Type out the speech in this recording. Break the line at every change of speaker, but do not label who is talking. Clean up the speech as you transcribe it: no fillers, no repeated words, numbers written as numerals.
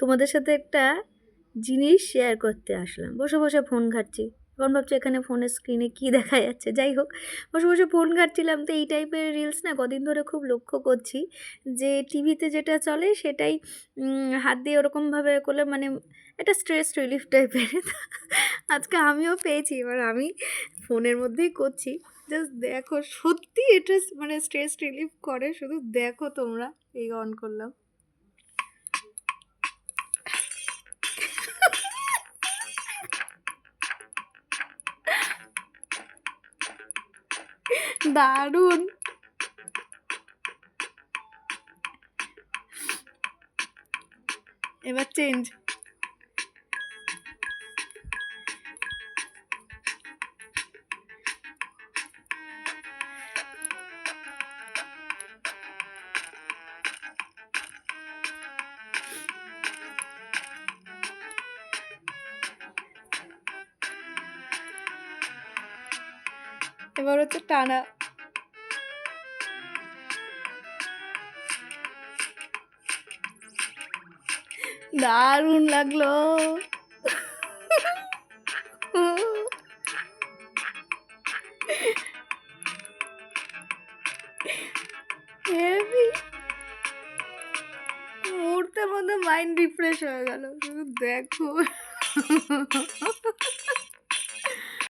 তোমাদের সাথে একটা জিনিস শেয়ার করতে আসলাম। বসে বসে ফোন ঘাঁটছি, এখন ভাবছি এখানে ফোনের স্ক্রিনে কী দেখা যাচ্ছে। যাই হোক, বসে বসে ফোন ঘাঁটছিলাম তো এই টাইপের রিলস না কদিন ধরে খুব লক্ষ্য করছি, যে টিভিতে যেটা চলে সেটাই হাত দিয়ে ওরকমভাবে করলে মানে একটা স্ট্রেস রিলিফ টাইপের। আজকে আমিও পেয়েছি, এবার আমি ফোনের মধ্যেই করছি। জাস্ট দেখো, সত্যি এটা মানে স্ট্রেস রিলিফ করে, শুধু দেখো তোমরা। এই অন করলাম, দারুণ। এবার চেঞ্জ। এবার হচ্ছে টানা। দারুণ লাগলো। হেভি, মুহূর্তের মধ্যে মাইন্ড রিফ্রেশ হয়ে গেল, শুধু দেখো।